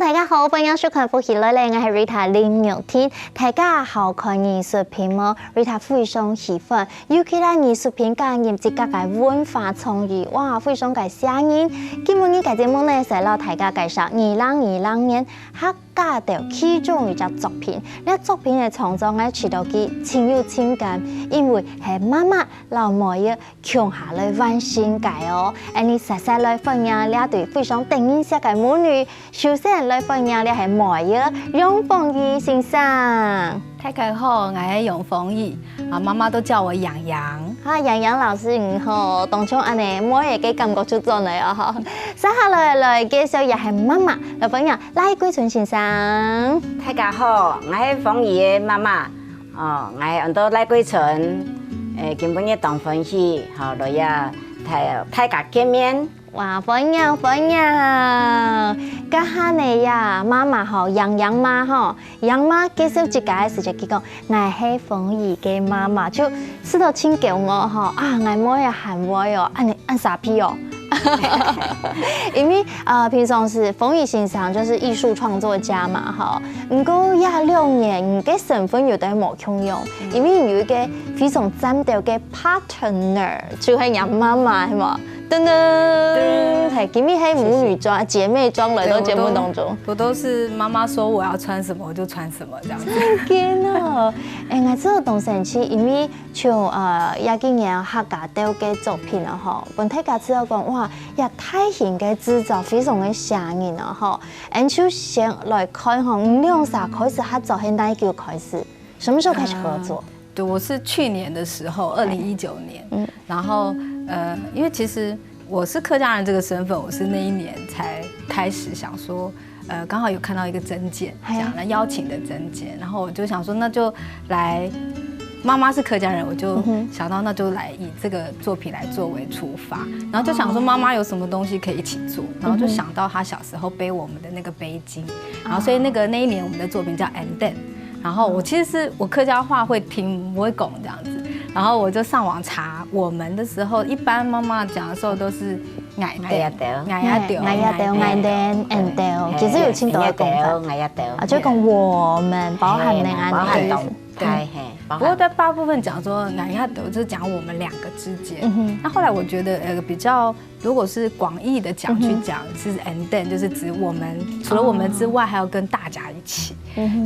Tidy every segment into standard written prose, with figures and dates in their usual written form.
大家好，歡迎收看《福喜來來》，我係 Rita 林玉天。大家好看藝術片麼 ？Rita 非常喜歡，尤其係藝術片加入自家嘅文化創意，哇，非常嘅聲音。今日呢個節目呢，係老大家介紹2020年客家嘅其中一隻作品。呢作品嘅創作呢，取到佢情有情感，因為係媽媽老妹要強下來玩性格哦。你實際來分享呢對非常定影式嘅母女。首先來分享的係妹兒楊鳳儀先生。大家好，我係楊鳳儀，媽媽都叫我洋洋。洋洋老師你好，當初安尼妹兒嘅感覺出咗嚟啊！哈，接下來介紹又係媽媽來分享賴桂春先生。大家好，我係鳳儀嘅媽媽，我係按到賴桂春，今晡日當歡喜，來呀大家見面。哇，歡迎！家下呢呀，媽媽好，洋洋媽吼，洋媽介紹自家嘅時候佢講，我係鳳儀嘅媽媽，就知道請叫我吼啊，我妹也喊我喲，按傻批哦。因為平常是鳳儀先生就是藝術創作家嘛，哈，不過26年嘅身份有啲冇重用，因為有一個非常讚到嘅 partner 就係楊媽媽係嘛。噔噔，係今日係母女裝、姐妹裝來到節目當中。我都是媽媽說我要穿什麼我就穿什麼，這樣子。真嘅啊！我知道當神奇，因為像廿幾年客家島嘅作品啊，嗬，本體家知道講哇，也太型嘅製造非常嘅響應啊，嗬。咁就先來看嗬，你兩啥開始合作，係哪一個開始？什麼時候開始合作？對，我是去年的時候，2019年，然後因為其實我是客家人這個身份，我是那一年才開始想說，剛好有看到一個徵件，這樣來邀請的徵件，然後我就想說，那就來，媽媽是客家人，我就想到那就來以這個作品來作為出發，然後就想說媽媽有什麼東西可以一起做，然後就想到她小時候背我們的那個背巾，然後所以那一年我們的作品叫 And Then。然後我其實是我客家話會聽不會講這樣子，然後我就上網查我們的時候，一般媽媽講的時候都是嗌呀掉，其實有青島嘅講法，就講我們包含你啊，對，不過在大部分講說嗌呀掉就是講我們兩個之間，那後來我覺得比較如果是廣義的講去講，是 and then 就是指我們除了我們之外，還要跟大家一起。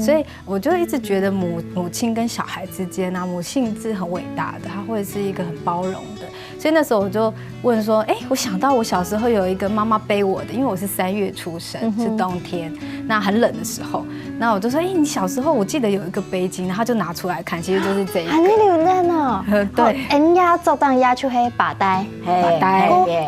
所以我就一直覺得母親跟小孩之間啊，母性是很偉大的，她會是一個很包容的。所以那時候我就問說，我想到我小時候有一個媽媽背我的，因為我是3月出生，是冬天，那很冷的時候，那我就說，你小時候我記得有一個背巾，然後就拿出來看，其實就是這一個。你留嫩哦。對。人家作當也出係白帶，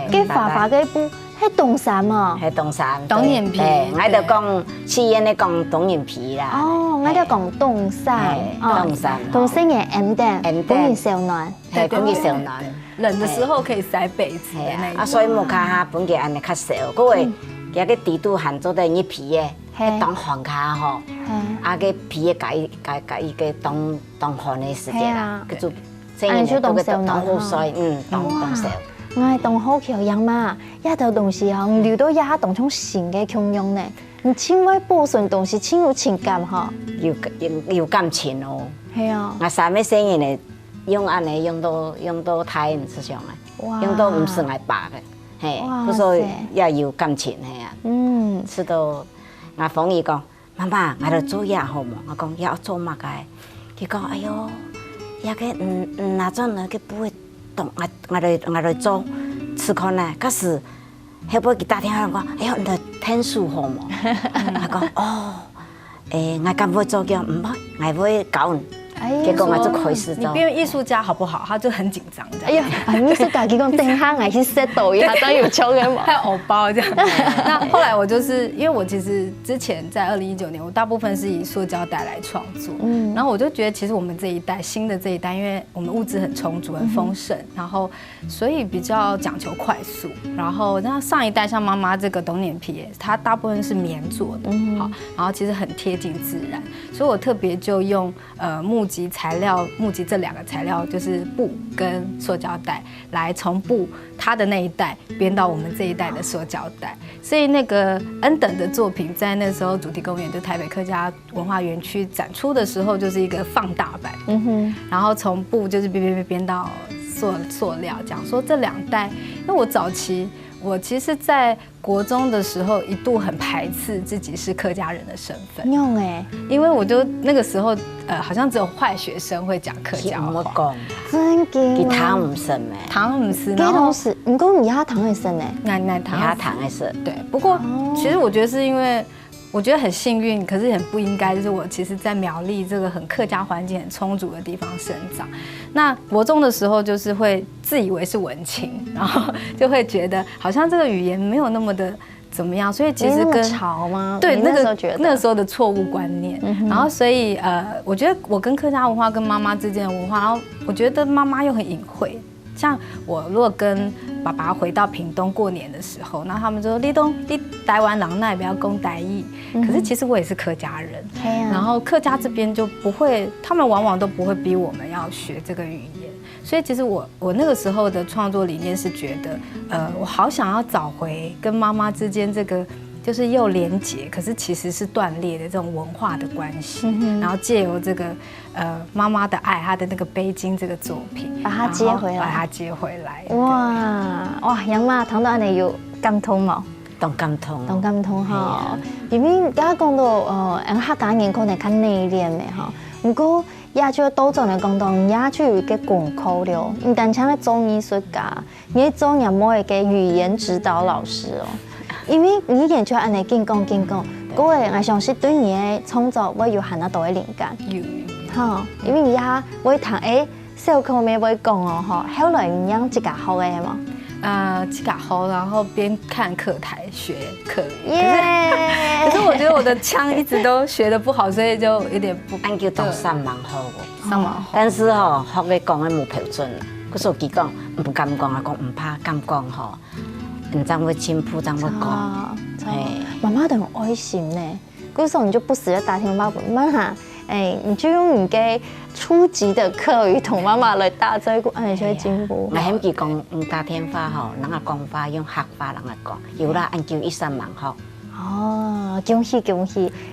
嘅發發嘅布係凍衫啊。係凍衫。冬棉皮。我就講戲院咧講冬棉皮啦。哦，我就講凍衫。凍衫。凍衫嘅 and then，冬日小暖。係冬日小暖。冷的時候可以塞被子的那種。所以冇卡下本嘅安尼較少，嗰個有啲地都含咗啲熱皮嘅，當寒卡吼，個皮嘅解一個當寒嘅時間啦，叫做即係當好水，當少。我係當好橋樣嘛，一條東西啊，聊到一下當種新嘅功用呢，你千萬保存東西，千有情感嗬，要感情哦。係啊，我三咩聲音嚟？用安尼用到太唔實上嘅，用到唔是挨白嘅，係，所以也要感情係啊。知道我鳳儀講，媽媽，我嚟做嘢好冇？我講要做乜嘅？佢講，哎呦，一個那種嘅不會動，我嚟做，試看咧。可是後尾佢打電話講，哎呦，你嚟聽書好冇？我講哦，我咁會做嘅，唔會，我會教。結果我就開始做。你變藝術家好不好？他就很緊張。哎呀，藝術家佢講等下我去 set 到一下，當有抽嘅嘛，還有偶包這樣。那後來我就是因為我其實之前在2019年，我大部分是以塑膠袋來創作。然後我就覺得其實我們這一代新的這一代，因為我們物資很充足、很豐盛，然後所以比較講求快速。然後那上一代像媽媽這個冬棉皮，它大部分是棉做的，好，然後其實很貼近自然，所以我特別就用木集材料，募集这2个材料，就是布跟塑胶袋，来从布他的那一代编到我们这一代的塑胶袋。所以那个 N 等的作品，在那时候主题公园，就台北客家文化园区展出的时候，就是一个放大版。然后从布就是编到塑料，讲说这2代，因为我早期。我其实，在国中的时候，一度很排斥自己是客家人的身份。因为我就那个时候，好像只有坏学生会讲客家话。真嘅。糖唔生咩？糖唔生。然后是，不过你家糖会生诶。奶糖会生。对，不过其实我觉得是因为。我觉得很幸运，可是很不应该。就是我其实，在苗栗这个很客家环境很充足的地方生长。那国中的时候，就是会自以为是文青，然后就会觉得好像这个语言没有那么的怎么样，所以其实跟潮吗？对，那个时候的错误观念。然后所以我觉得我跟客家文化跟妈妈之间的文化，然后我觉得妈妈又很隐晦。像我如果跟爸爸回到屏东过年的时候，那他们就说你台湾人那也不要讲台语，可是其实我也是客家人，然后客家这边就不会，他们往往都不会逼我们要学这个语言，所以其实我那个时候的创作理念是觉得，我好想要找回跟妈妈之间这个。就是又连结，可是其实是断裂的这种文化的关系，然后借由这个妈妈的爱，她的那个背巾这个作品，把它接回来，哇，杨妈谈到安尼有感通冇？动感通哈，因为刚讲到客家人可能较内斂的哈，不过也就多种的讲到，也就有一个功课了，唔单像咧做艺术家，你做也冇一个语言指导老师哦。因为你演出安尼紧讲，各位我相信对你的创作会有很多的灵感。有，哈，因为你也会谈小课没会讲哦，哈，后来你养自家好的嘛？自家好，然后边看课台学客语。可是我觉得我的腔一直都学得不好，所以就有点不。俺叫读三蛮好哦，但是学的讲的无标准。可是佢讲唔敢讲啊，讲唔怕敢讲吼。你怎会进步，怎会讲？妈妈都很爱心呢。那时候你就不时的打听妈妈，你就用你嘅初级的客语同妈妈来打这个，你就会进步。我嫌佢讲打电话吼，人家讲话用客话人家讲，有啦，俺叫13万好。哦，恭喜！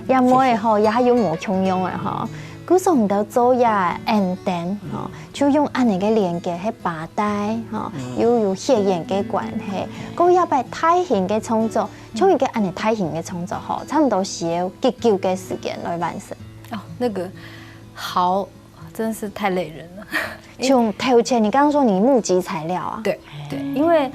也冇嘅吼，也有冇穷用嘅吼。嗰時候你都做呀，and then 就用安尼嘅連接喺把帶，又有血緣嘅關係，嗰一擺大型嘅創作，從一個安尼大型嘅創作吼，差唔多是要幾久嘅時間來完成。哦，那個好，真是太累人了。從頭前你剛剛說你募集材料啊？對，因為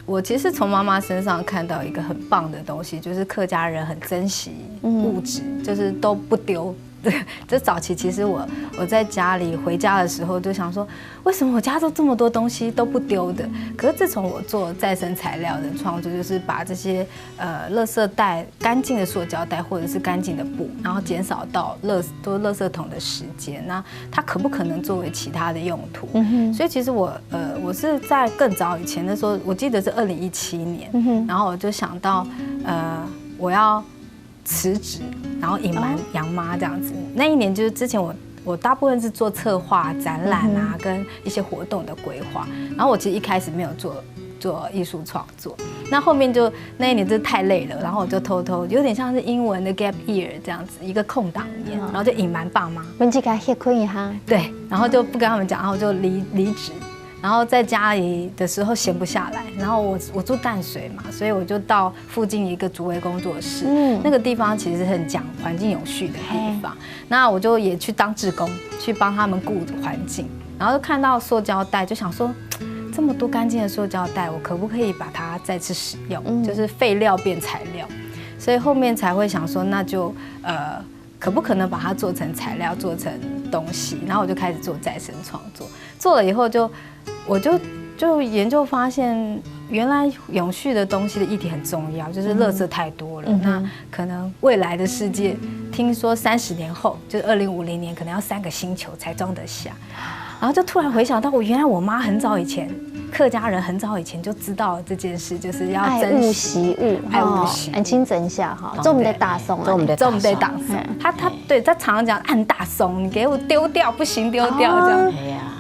我其實從媽媽身上看到一個很棒的東西，就是客家人很珍惜物質，就是都不丟。对，这早期其实我在家里回家的时候就想说，为什么我家都这么多东西都不丢的？可是自从我做再生材料的创作，就是把这些垃圾袋、干净的塑胶袋或者是干净的布，然后减少到垃圾桶的时间，那它可不可能作为其他的用途？所以其实我是在更早以前的时候，我记得是2017年，然后我就想到我要辞职，然后隐瞒杨妈这样子。那一年就是之前我大部分是做策划、展览啊，跟一些活动的规划。然后我其实一开始没有做艺术创作，那后面就那一年真的太累了，然后我就偷偷有点像是英文的 gap year 这样子一个空档年，然后就隐瞒爸妈。文吉给他一下。对，然后就不跟他们讲，然后就离职。然后在家里的时候闲不下来，然后我住淡水嘛，所以我就到附近一个竹围工作室，那个地方其实很讲环境永续的地方。那我就也去当志工，去帮他们顾环境，然后就看到塑胶袋，就想说这么多干净的塑胶袋，我可不可以把它再次使用，就是废料变材料？所以后面才会想说，那就可不可能把它做成材料，做成东西？然后我就开始做再生创作，做了以后我就研究发现，原来永续的东西的议题很重要，就是垃圾太多了。那可能未来的世界，听说30年后，就是2050年，可能要3个星球才装得下。然后就突然回想到，原来我妈很早以前客家人很早以前就知道这件事，就是要爱物惜物，爱物惜物。请整一下哈，这我们的大松，这我们的大松，他常常讲按大松，你给我丢掉不行，丢掉这样。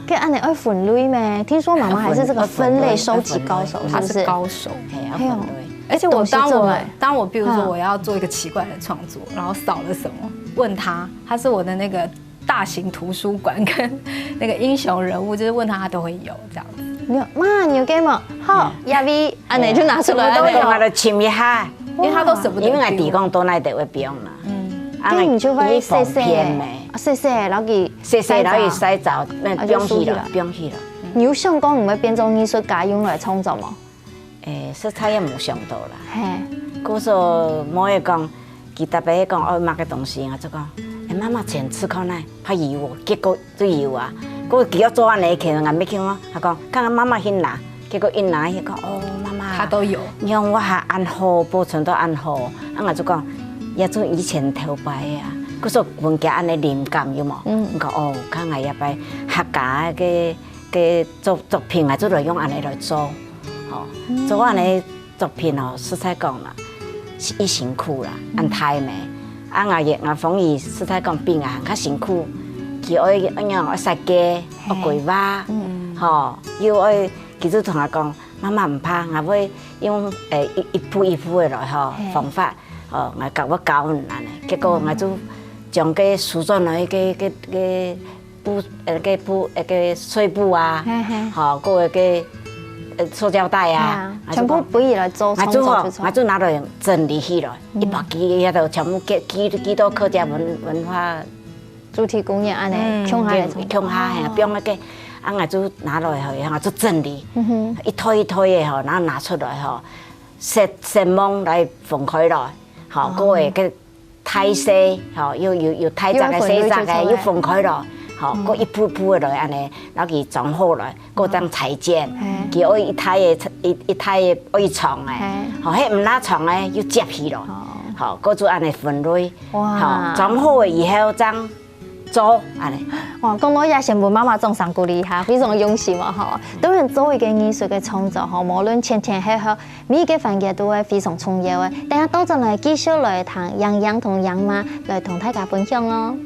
可以按你会分类咩？听说妈妈还是这个分类收集高手，她是高手。而且当我比如说我要做一个奇怪的创作，然后少了什么，问他是我的那个大型图书馆跟那个英雄人物，就是问他都会有这样子。妈，你有给吗？好，亚比，安尼就拿出来，都用来亲一下，因为他都舍不得，因为地讲都那得会不用啦。那你就会细细，然后给洗澡，不用去了。你有想讲你会变做艺术家用来创作吗？色彩也冇想到啦。故说冇会讲，佢特别讲爱买个东西啊，就讲，妈妈前次看呢，怕油哦，结果都油啊。佢叫我做安尼，可能还没听我，他讲，看看妈妈去拿，结果一拿，伊讲哦，妈妈，他都有，用我还按好，保存都按好，我就讲，也做以前头摆啊。佢说文家安尼灵感有冇？我讲哦，看下也摆客家嘅作品啊，就来用安尼来做。做安尼作品哦，实在讲啦，是伊辛苦啦，按太美。我丰裕实在讲比较辛苦，佢爱杀鸡，爱鬼蛙，又爱，其实同我讲，妈妈唔怕，我会用一步一步的来方法，我教你安尼，结果我就将个梳妆的个碎布啊，个塑胶袋啊，全部不以来做创作就我就拿来整理起来，一百几遐都全部寄到客家文化主题公园安尼，乡下吓，变那个，我就拿来吼，就整理，一推的吼，然后拿出来吼，set 网来分开来，吼，个个太细，吼，又太窄个细窄个，又分开来。好，佮一步步的来安尼，然后佮装好来，佮当裁剪，佮爱一台的爱床诶，好，迄唔拉床诶又接起来，好，佮就安尼分类，好，装好了以后再做安尼。哇，讲到也先问妈妈种上鼓励哈，非常用心嘛吼，当然做一个艺术嘅创作吼，无论前黑后，每一个环节都会非常重要嘅。等下当阵来继续来谈洋洋同洋妈来同大家分享哦。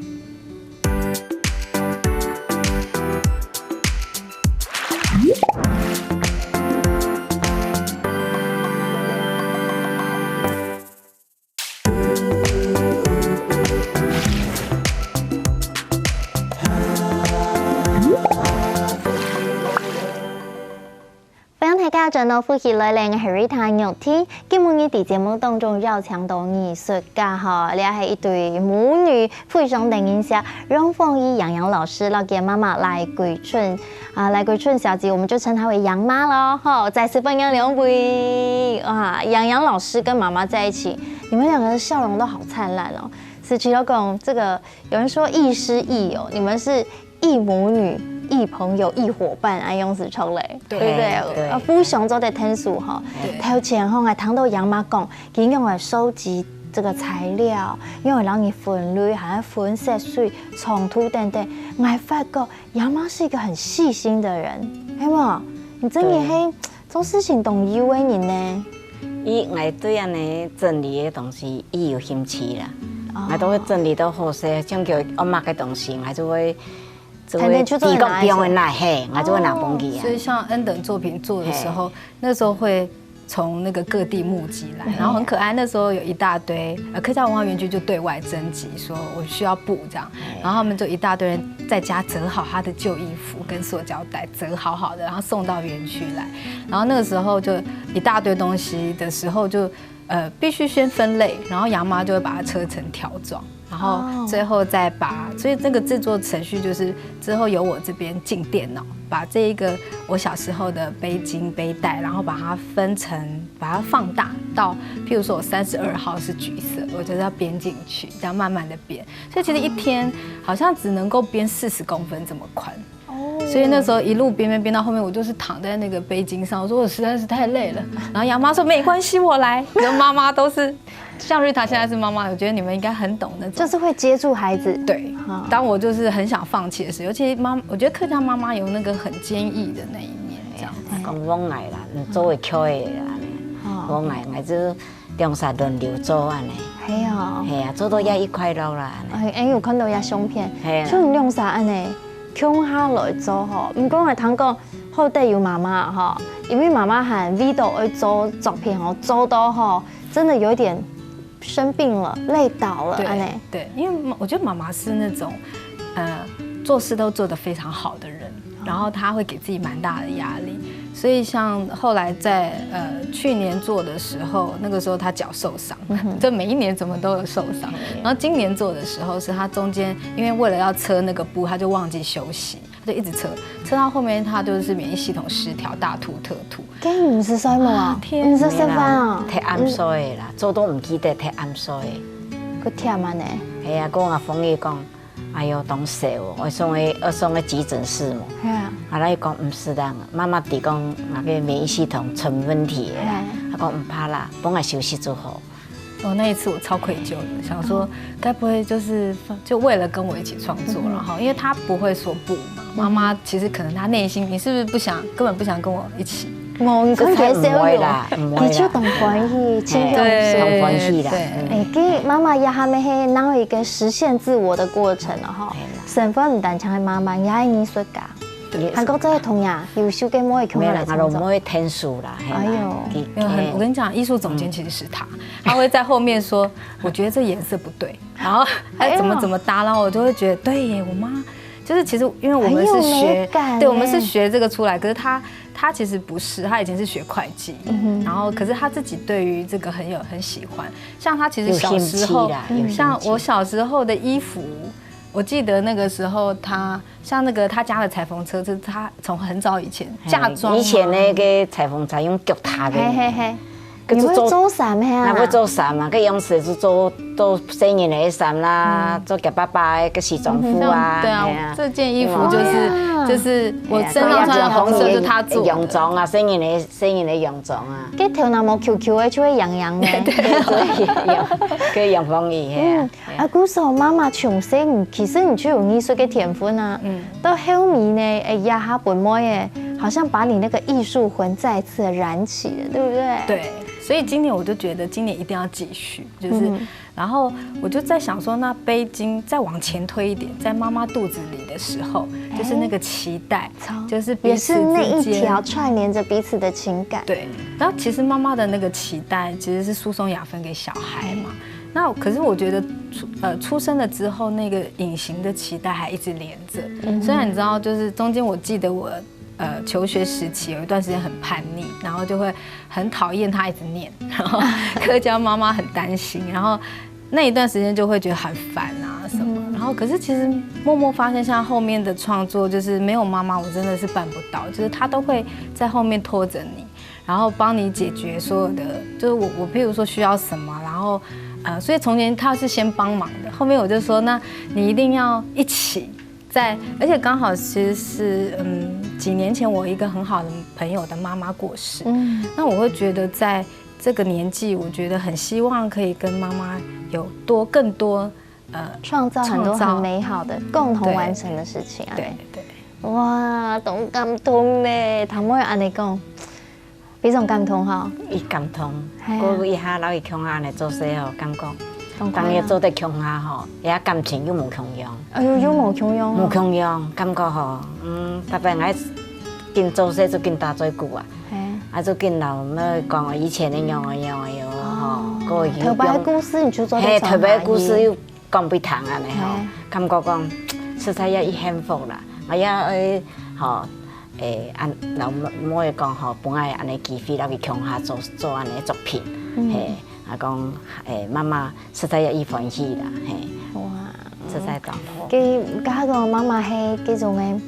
大家轉到呼吸來靚嘅 Harita 玉天，今日喺節目當中邀請到藝術家哈，你係一對母女非常定印象，讓鳳儀洋洋老師，老嘅媽媽賴桂春賴桂春小姐，我們就稱她為洋媽咯，哈，再次分享兩位啊，洋洋老師跟媽媽在一起，你們兩個的笑容都好燦爛哦。思琪老公，這個有人說亦師亦友，你們是異母女。異朋友、異夥伴，按用詞出嚟，對不對？不想做的天數哈，頭前吼，我聽到洋媽講，佢用來收集這個材料，用來讓你分類，還要分色水、衝突等等。我發覺洋媽是一個很細心的人，係嘛？你真嘅係做事情懂優嘅人呢？伊我對安尼整理嘅東西，伊有興趣啦，我都會整理到好些，像叫我買嘅東西，我就會。所以像恩等作品做的时候，那时候会从那个各地募集来，然后很可爱。那时候有一大堆客家文化园区就对外征集，说我需要布这样，然后他们就一大堆人在家折好他的旧衣服跟塑胶袋，折好好的，然后送到园区来。然后那个时候就一大堆东西的时候就必须先分类，然后洋妈就会把它车成条状。然后最后再把，所以这个制作程序就是之后由我这边进电脑，把这一个我小时候的背巾背带，然后把它分成，把它放大到，譬如说我32号是橘色，我就是要编进去，这样慢慢的编。所以其实一天好像只能够编40公分这么宽。所以那时候一路编到后面，我就是躺在那个背巾上，我说我实在是太累了。然后洋妈说没关系，我来。然后妈妈都是像瑞塔现在是妈妈，我觉得你们应该很懂那种，就是会接住孩子。对，当我就是很想放弃的时候，尤其我觉得客家妈妈有那个很坚毅的那一面，这样子。讲往来啦，做会巧的啦，往来就两三轮流做安尼。系啊，系啊，做到也1块肉啦。哎，有看到也相片，系啊，像两三安尼，穷下来做吼，唔讲系通讲好底有妈妈吼，因为妈妈和 Vito 去做作品吼，做到吼，真的有点生病了，累倒了安尼。对，因为我觉得妈妈是那种，做事都做得非常好的人，然后她会给自己蛮大的压力，所以像后来在去年做的时候，那个时候她脚受伤，就每一年怎么都有受伤，然后今年做的时候是她中间因为为了要车那个布，她就忘记休息，她就一直车到后面她就是免疫系统失调，大吐特吐。咁唔是衰冇啊？天，唔是食饭啊？摕暗水啦，做都唔记得摕暗水。佢忝安尼。系啊，我阿凤姨讲。哎呦，懂事哦！我送去急诊室嘛。系啊。后来伊讲唔是的，妈妈提讲那个免疫系统成问题的。他讲唔怕啦，帮我休息就好。那一次我超愧疚的，想说该不会就为了跟我一起创作，然后因为他不会说不嘛，妈妈其实可能她内心你是不是根本不想跟我一起？冇，佢太少啦，你就懂欢喜，轻松欢喜啦。哎，给妈妈也还没系哪有一个实现自我的过程了哈。身份唔单纯系妈妈，也系艺术家。韩国真系同样优秀嘅每一个人来创作。没有天数啦。哎呦，我跟你讲，艺术总监其实是他会在后面说，我觉得这颜色不对，然后怎么搭，然后我就会觉得对耶，我妈就是其实因为我们是学，对，我们是学这个出来，可是他其实不是，他以前是学会计，然后可是他自己对于这个很喜欢，像他其实小时候，像我小时候的衣服。我记得那个时候，像那个他家的裁缝车，是他从很早以前嫁妆。以前那个裁缝车用脚踏的。你会做衫咩啊？会做衫嘛，佮用时就做生人的衫啦，做夹爸爸的个西装裤啊。对啊，这件衣服就是我身上穿的红色，就是他做的。洋装啊，生人的洋装啊。佮头那么 QQ 的就会痒痒的。佮洋风衣啊，古时候妈妈从小，其实你就有艺术的天分啊。到后面呢，哎呀，他本妹耶，好像把你那个艺术魂再一次燃起了，对不对？对。所以今年我就觉得今年一定要继续，就是，然后我就在想说，那背巾再往前推一点，在妈妈肚子里的时候，就是那个脐带，就是也是那一条串联着彼此的情感。对，然后其实妈妈的那个脐带其实是输送养分给小孩嘛。那可是我觉得出生了之后，那个隐形的脐带还一直连着。虽然你知道，就是中间我记得我。求学时期有一段时间很叛逆，然后就会很讨厌他一直念，然后客家妈妈很担心，然后那一段时间就会觉得很烦啊什么。然后可是其实默默发现，像后面的创作就是没有妈妈，我真的是办不到，就是她都会在后面拖着你，然后帮你解决所有的，就是我譬如说需要什么，然后所以从前他是先帮忙的，后面我就说，那你一定要一起。而且刚好其实是几年前我一个很好的朋友的妈妈过世，那我会觉得在这个年纪，我觉得很希望可以跟妈妈有更多创造很多很美好的共同完成的事情啊！对，哇，懂感动呢，他们安尼讲，非常感动哈。伊感动，我一下老伊乡下来做事吼，感觉。当日做在乡下吼，也感情又无强样。哎呦，又无强样。无强样，感觉吼，特别爱紧做事就紧打做久啊。啊，就紧老那讲我以前的样吼，特别故事你就做在特别故事又讲不通安尼吼，感觉讲实在也幸福啦，也吼按老妹讲吼，本来安尼机会来去乡下做安尼作品，嘿。啊，讲妈妈实在也欢喜啦，嘿，哇，实在讲好。佮个妈妈係嗰種嘅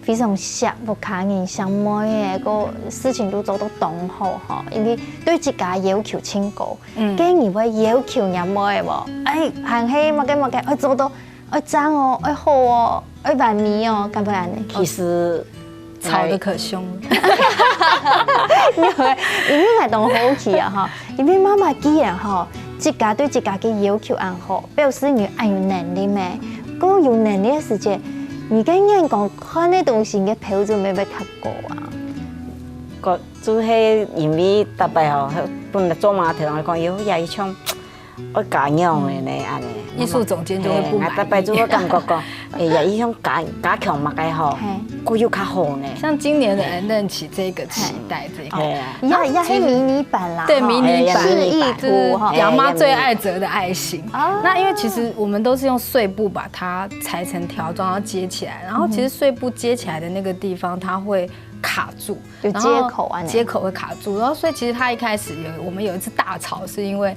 非常適合家人相愛嘅個事情都做得當好嗬，因為對自家要求清高，跟而會要求人愛喎，行起乜嘅，我做到，我爭哦，我好哦，我完美哦，咁樣呢？其實。吵得可凶，因為係當好奇啊哈，因為媽媽既然哈自家對自家嘅要求安好，表示你安有能力咩？嗰有能力嘅時節，你跟人講看啲東西嘅標準咪較高啊？个煮迄薏米，逐摆吼，本来做麻糖，讲哟呀，伊像我加样的呢，安尼。艺术总监就会不满意。逐摆做我感觉讲，哎呀，伊像加强嘛个吼，佫又较好呢。像今年的恩嫩起这个期待这个，呀，是迷你版啦，对，迷你版示意图哈，杨妈最爱折的爱心。那因为其实我们都是用碎布把它裁成条状，然后接起来，然后其实碎布接起来的那个地方，它会卡住，有接口啊，接口会卡住，然后所以其实他一开始我们有一次大吵，是因为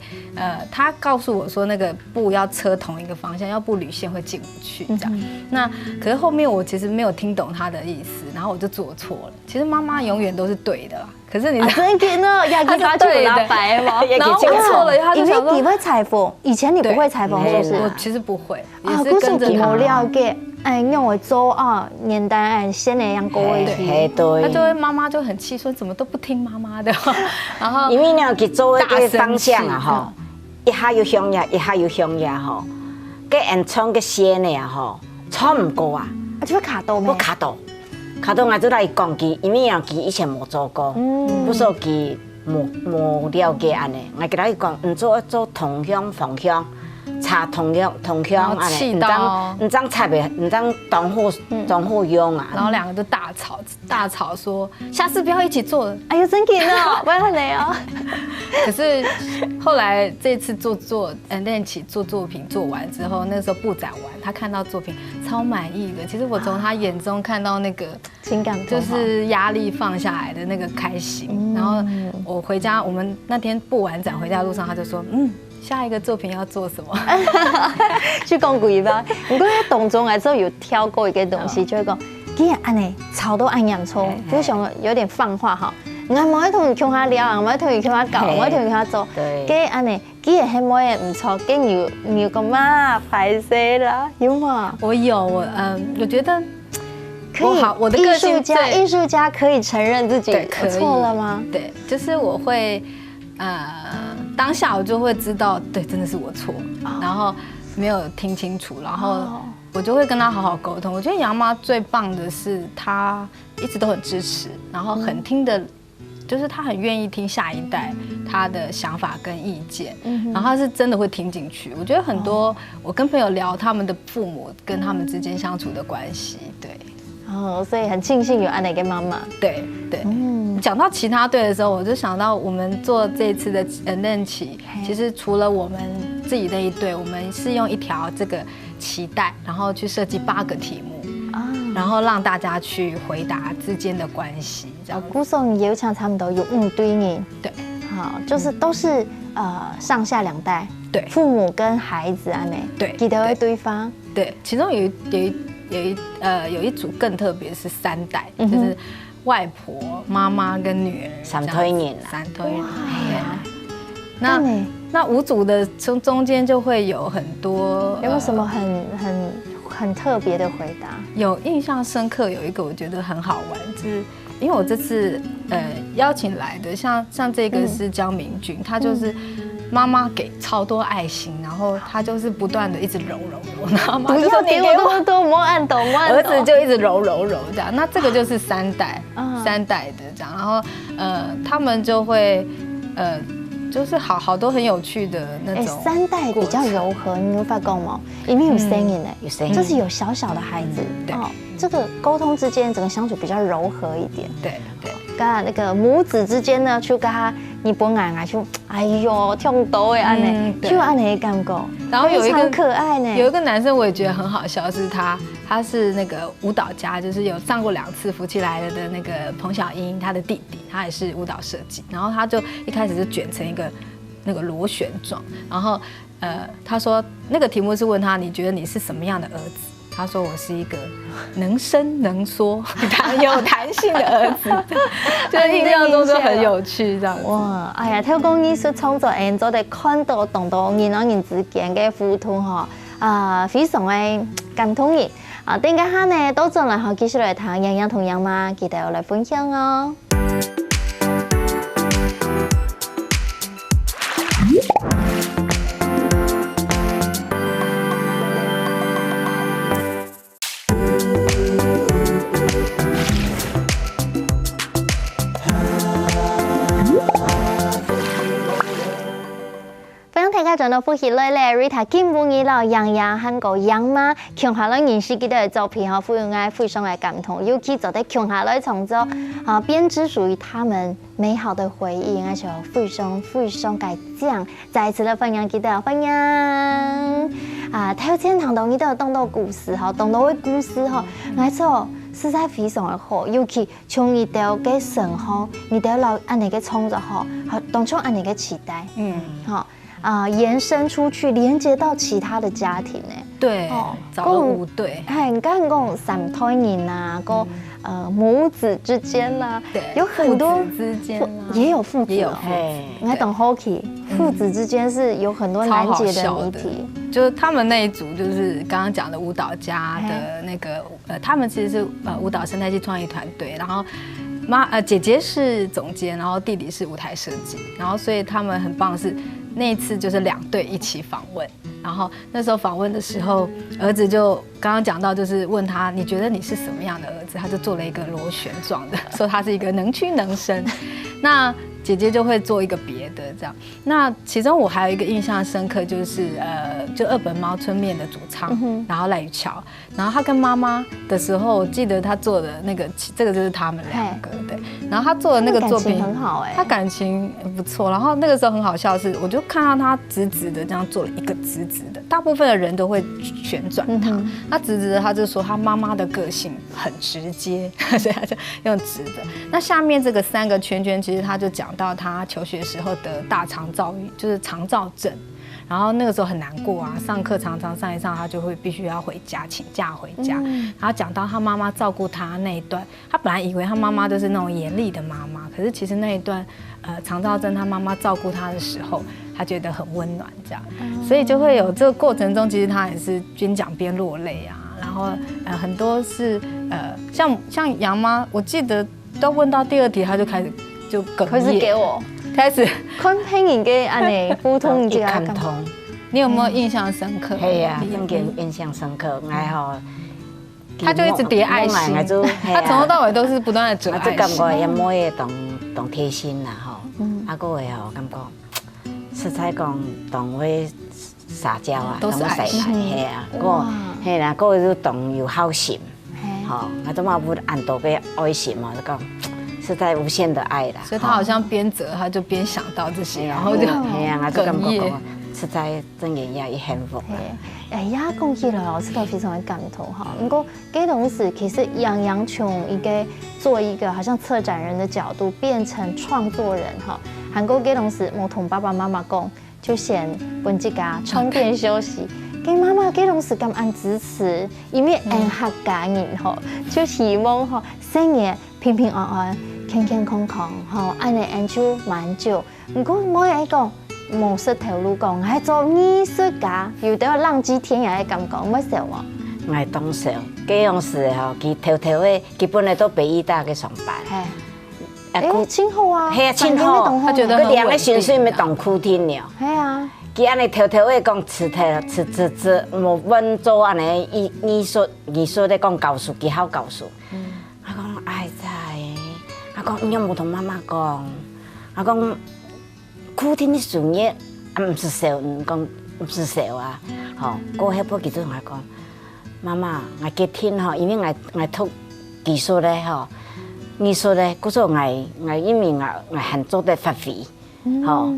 他告诉我说那个布要车同一个方向，要不铝线会进不去这样。那可是后面我其实没有听懂他的意思，然后我就做错了。其实妈妈永远都是对的啦，可是你真的呢，要给他去拉白嘛，然后我错了，他就想说你会裁缝，以前你不会裁缝是不是？我其实不会，也是跟着他了解。哎，用我做啊，年代哎，先那样过一嘿，对，他就会妈妈就很气，说怎么都不听妈妈的，然后因为呢，去做一个方向啊，吼，一下又向呀，一下又向呀，吼，个按创个线的啊，吼，创唔过啊，就会卡到咩？不卡到，卡到我就来讲机，因为啊机以前冇做过，不说机冇了解安尼，我给他讲，唔做同乡方向。插同样安尼，唔当插袂，唔当同互用啊。然后两个就大吵说下次不要一起做了。哎呀，真紧哦，不要很累哦。可是后来这次练起做作品做完之后，那时候布展完，他看到作品超满意的。其实我从他眼中看到那个情感，就是压力放下来的那个开心。然后我回家，我们那天布完展回家路上，他就说下一个作品要做什么？去讲几吧。不过在动中来之后有挑过一个东西，就会讲，既然安尼草都按洋葱，就想有点放话哈。我某一同向他聊，某一同向他搞，某一同向他做。对。既安尼，既然迄某嘢唔错，既你有个嘛拍摄啦，有吗？我有，我觉得可以。我的艺术家可以承认自己错了吗？对，就是我会。当下我就会知道，对，真的是我错，然后没有听清楚，然后我就会跟他好好沟通。我觉得杨妈最棒的是，她一直都很支持，然后很听的，就是她很愿意听下一代她的想法跟意见，然后她是真的会听进去。我觉得很多我跟朋友聊他们的父母跟他们之间相处的关系，对。所以很庆幸有安娜跟妈妈。对。讲到其他队的时候，我就想到我们做这一次的练起，其实除了我们自己那一队，我们是用一条这个脐带，然后去设计8个题目，然后让大家去回答之间的关系。估算有场差不多有5对人，对，好，就是都是上下2代，对，父母跟孩子安内，对，记得对方，对，其中有一组更特别，是3代，就是外婆、妈妈跟女儿3推人，那5组的中间就会有很多，有没有什么很特别的回答？有印象深刻有一个我觉得很好玩，就是因为我这次邀请来的像这个是江明君，他就是妈妈给超多爱心，然后他就是不断的一直揉，然后妈妈就说你给我那么多，我按懂，儿子就一直揉这样。那这个就是3代的这样，然后他们就会就是好多很有趣的那种。3代比较柔和，你有发觉吗？里面有声音呢，有声音，就是有小小的孩子，对，这个沟通之间整个相处比较柔和一点，对。跟那个母子之间呢，就跟他你本来啊，就哎呦痛到的安尼，就安尼感觉。然后有一个可爱呢，有一个男生我也觉得很好笑，是他是那个舞蹈家，就是有上过2次夫妻来了的那个彭小英，他的弟弟，他也是舞蹈设计。然后他就一开始就卷成一个那个螺旋状，然后他说那个题目是问他，你觉得你是什么样的儿子？他说我是一个能伸能缩、有弹性的儿子，就是印象中就很有趣这样。哇，哎呀，透过艺术创作，做的看到懂到人和人之间的互动非常的感动人。等下下呢，都进來繼續來談洋洋同洋媽，記得我來分享哦。真的复习累嘞，Rita 今不日老杨洋和个杨妈穷下来认识几多照片哈，非常的感动，尤其做在穷下来创作编织属于他们美好的回忆，而且非常感奖，再一次的分享几多分享头先谈到你都懂到故事哈，懂到的故事哈，没错。实在非常的好，尤其从你到嘅生活，你到老安尼嘅创作好，当初安尼嘅期待，延伸出去，连接到其他的家庭呢。对，找了5对，你刚讲三胎人啊，个母子之间啦，有很多父子之间也有父子，你懂 Hockey， 父子之间是有很多难解的谜题。就是他们那一组，就是刚刚讲的舞蹈家的那个，他们其实是舞蹈生态系创意团队，然后姐姐是总监，然后弟弟是舞台设计，然后所以他们很棒的是那一次就是2对一起访问，然后那时候访问的时候，儿子就刚刚讲到就是问他你觉得你是什么样的儿子，他就做了一个螺旋状的，说他是一个能屈能伸，那姐姐就会做一个别的这样。那其中我还有一个印象深刻，就是就二本猫春面的主唱，然后赖宇乔，然后他跟妈妈的时候，我记得他做的那个，这个就是他们2个对。然后他做的那个作品很好他感情不错。然后那个时候很好笑的是，我就看到他直直的这样做了一个直直的，大部分的人都会旋转他，他直直的他就说他妈妈的个性很直接，所以他就用直的。那下面这个3个圈圈，其实他就讲到他求学时候的大肠躁郁，就是肠躁症，然后那个时候很难过啊，上课常常上一上他就会必须要回家，请假回家。然后讲到他妈妈照顾他那一段，他本来以为他妈妈就是那种严厉的妈妈，可是其实那一段肠躁症他妈妈照顾他的时候，他觉得很温暖这样，所以就会有这个过程中，其实他也是边讲边落泪啊。然后很多是像杨妈，我记得都问到第2题，他就开始就哽咽，开始给我开始看配音给安尼沟通一下，感动。你有没有印象深刻？系啊，真嘅印象深刻。他就一直叠爱心，他从头到尾都是不断的折爱心。我感觉也每个动贴心啦吼，个会感觉实在讲动会撒娇啊，都是爱心，系啊，嘿啦，个又动有好心，吼，都嘛不按多俾爱心嘛，就讲。是在无限的爱啦，所以他好像边折他就边想到这些，然后就哽咽。实在真嘅也幸福。呀，讲起来我是都非常的感动哈。不过，这同时其实杨从一个做一个好像策展人的角度变成创作人哈。韩国这同时，我同爸爸妈妈讲，就先本自家充电休息。给妈妈这同时咁按支持，因为按客家人吼，就希望吼生日平平安安。健健康康，吼，安尼研究蛮久。不过我也讲，模式头路讲，还做艺术家，有得浪迹天涯的感觉，唔少嘛。我当少，这样事吼，佢偷偷的，基本的都北医大去上班。哎，真好啊！系啊，真好。他觉得很2个薪水咪当哭天了。系啊。佢安尼偷偷的讲，吃，无阮做安尼艺术的讲教书，技巧教书。我讲哎在。我讲，你有冇同妈妈讲？我讲，哭天的事业唔是少，讲唔是少啊。吼，过迄波记者同我讲，妈妈，我今天吼，因为我读技术咧吼，艺术咧，故说我因为我很做得发挥，吼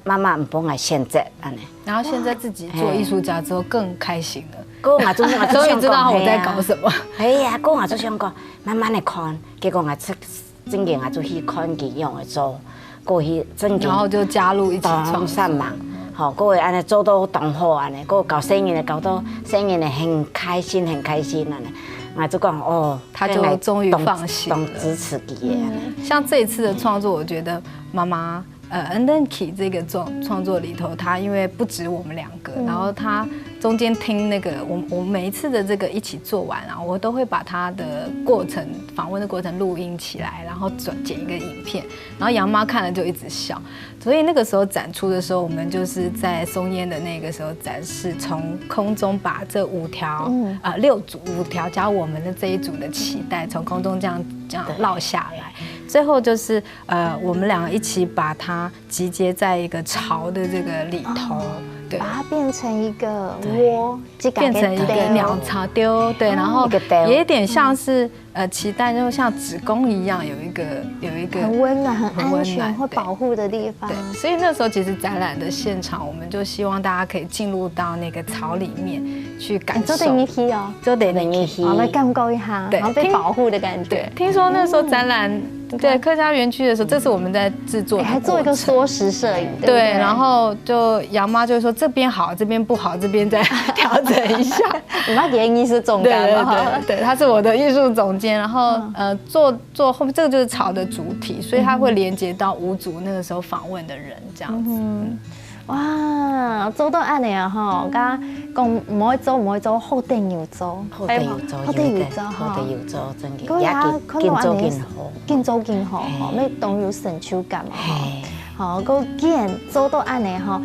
妈妈唔帮我限制安尼。然后现在自己做艺术家之后更开心了。我终于知道我在搞什么。哎呀，我就想讲，慢慢的看，结果我真嘅我就去看佢用嘅做，过去真嘅，然后就加入一起创善忙，好，各位安尼做到同好安尼，个搞生意的搞到生意的很开心安尼，我就讲哦，他就终于放心了，支持佢。像这一次的创作，我觉得妈妈Andenki 这个创作里头，他因为不止我们2个，然后他中间听那个我每一次的这个一起做完，然后我都会把他的过程访问的过程录音起来，然后剪一个影片，然后杨妈看了就一直笑，所以那个时候展出的时候，我们就是在松烟的那个时候展示，从空中把这6组5条加我们的这一组的期待，从空中这样落下来，最后就是我们2个一起把它集结在一个巢的这个里头。变成一个窝，变成一个鸟巢丢，对，然后也有点像是期待，就像子宫一样，有一个很温暖、很安全、会保护的地方。对，所以那时候其实展览的现场，我们就希望大家可以进入到那个巢里面去感受。做得你去哦，做得你去，好，来感受一下，然后被保护的感觉。对，听说那时候展览。对，客家园区的时候，这是我们在制作的，还做一个缩时摄影，对，然后就杨妈就说这边好，这边不好，这边再调整一下。你妈给艺术总监嘛？对，他是我的艺术总监，然后做后面这个就是巢的主体，所以他会连接到五组那个时候访问的人这样子。哇，做到安尼啊吼，甲讲唔可以做，好定要做，好定要做，真嘅，也见做见好，要当有成就感嘛吼。好，个既然做到安尼吼，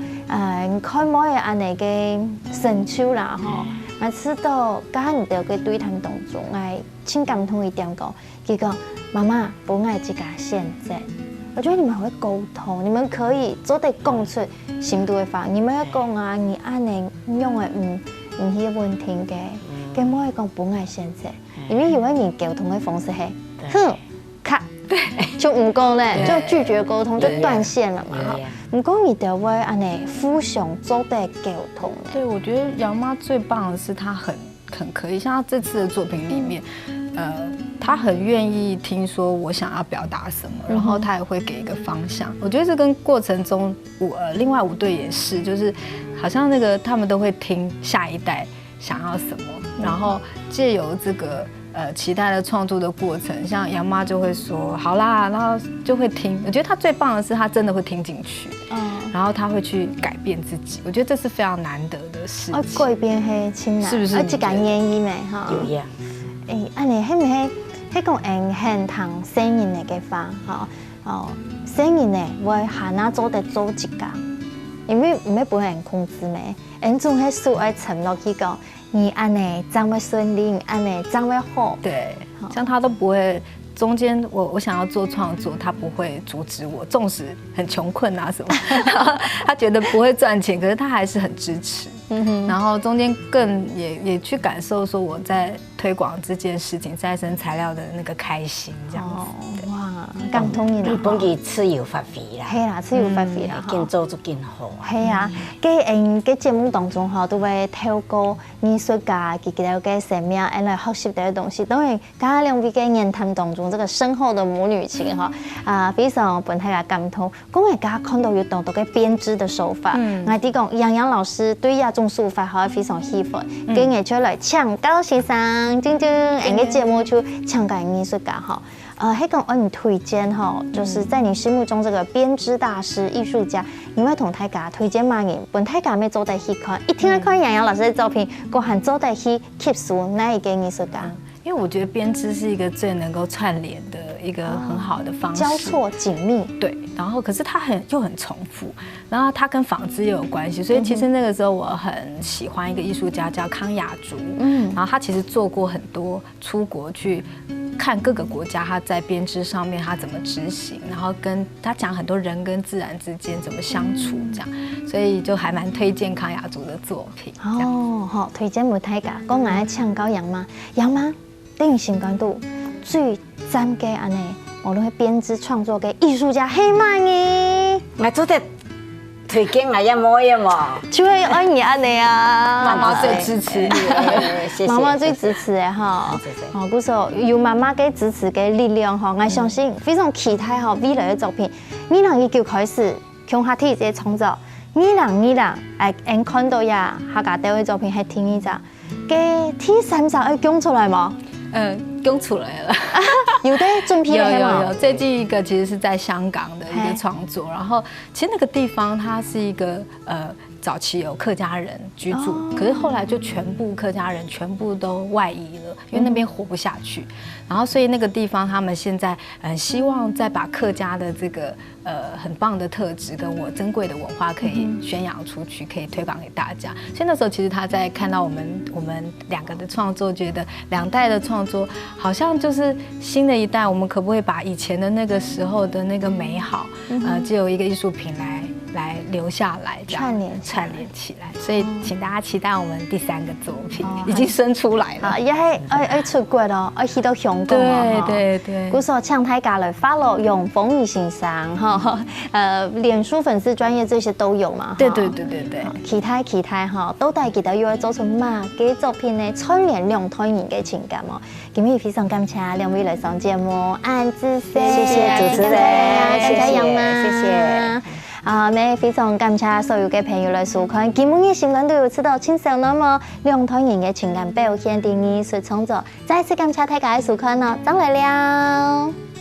开幕嘅安尼嘅成就啦吼，我知道家你哋嘅对谈当中，我情感同一点讲，佢讲妈妈不爱这个现在。我觉得你们会沟通，你们可以做得讲出心度的话。你们要讲啊，你安尼用的唔係問題嘅，咁我係講本愛現在，因為有一年溝通的方式係，咔，就唔講咧，就拒絕溝通，就斷線了嘛。唔講你就會安尼互相做得溝通。對，我覺得楊媽最棒的是她很可以，像她這次的作品裡面。他很願意聽說我想要表達什麼，然後他也會給一個方向。我覺得這跟過程中另外5隊也是，就是好像那個他們都會聽下一代想要什麼，然後借由這個期待的創作的過程，像楊媽就會說好啦，然後就會聽。我覺得他最棒的是他真的會聽進去，然後他會去改變自己。我覺得這是非常難得的事情。改變係真難，是不是？這個原因咩？哈，有呀。安尼係唔係？迄個現堂聲音嚟嘅話，聲音呢會下哪做得做一家，因為唔係本人控制咩，人總係屬愛承諾去講，你安尼怎會順利，安尼怎會好。對，像他都不會。中間我想要做創作，他不會阻止我，縱使很窮困啊什麼，他覺得不會賺錢，可是他還是很支持。然後中間更也去感受說我在推廣這件事情再生材料的那個開心，這樣子。哇，感動你啦！本佢自由發揮啦，係啦，自由發揮啦，更做就更好。係啊，喺節目當中都會透過藝術家佢哋嘅生命來學習到嘅東西。當然，家兩位嘅言談當中，這個深厚的母女情非常本太嘅感動。咁我家看到有當到嘅編織的手法，我哋講楊洋老師對亞種書法係非常喜歡，跟佢出來唱高先生，真嘅節目就唱緊藝術家迄個我你推薦就是在你心目中這個編織大師、藝術家，你會同大家推薦乜嘢？本大家咩做得去看？一聽看楊洋老師的作品，個還做得去吸收哪一個藝術家？因為我覺得編織是一個最能夠串聯的一個很好的方式，交錯緊密。對，然後可是它又很重複，然後它跟紡織也有關係，所以其實那個時候我很喜歡一個藝術家叫康雅竹，然後他其實做過很多出國去看各個國家，他在編織上面他怎麼執行，然後跟他講很多人跟自然之間怎麼相處，這樣，所以就還蠻推薦康雅竹的作品。好，推薦俾大家。講我唱到楊媽，楊媽電影情感度最讚嘅安尼，無論係編織創作嘅藝術家係乜嘢？我做得推薦我一模一模，就係愛你安尼啊！媽媽最支持你，媽媽最支持嘅哈。哦，嗰時候有媽媽嘅支持嘅力量哈，我相信非常期待哈未來嘅作品。2019開始，從下天嘅創作，2020誒看到呀，下家啲嘅作品係聽一陣，嘅第3集係講出來嗎？講出來了，有的準備了嗎？有，最近一個其實是在香港的一個創作，然後其實那個地方它是一個早期有客家人居住，可是後來就全部客家人全部都外移了，因為那邊活不下去，然後所以那個地方他們現在希望再把客家的這個很棒的特質跟我珍貴的文化可以宣揚出去，可以推廣給大家。所以那時候其實他在看到我們兩個的創作，覺得兩代的創作好像就是新的一代，我們可不可以把以前的那個時候的那個美好，藉由一個藝術品来留下来，串联起来。所以请大家期待我们第3个作品，已经生出来了，也係愛出國咯，愛去到香港哦。對。故說請大家來 follow 容豐儀先生哈，臉書粉絲專頁這些都有嘛。對。期待哈，到底記得要做出乜嘅作品呢？串聯兩代人嘅情感哦。今日非常感謝兩位來上節目，安之謝謝主持人，謝謝楊媽，謝謝。呢非常感謝所有嘅朋友來收看，今日嘅新聞都有知道清楚那麼兩代人嘅情感表現的藝術創作，再次感謝大家嘅收看咯，再來了。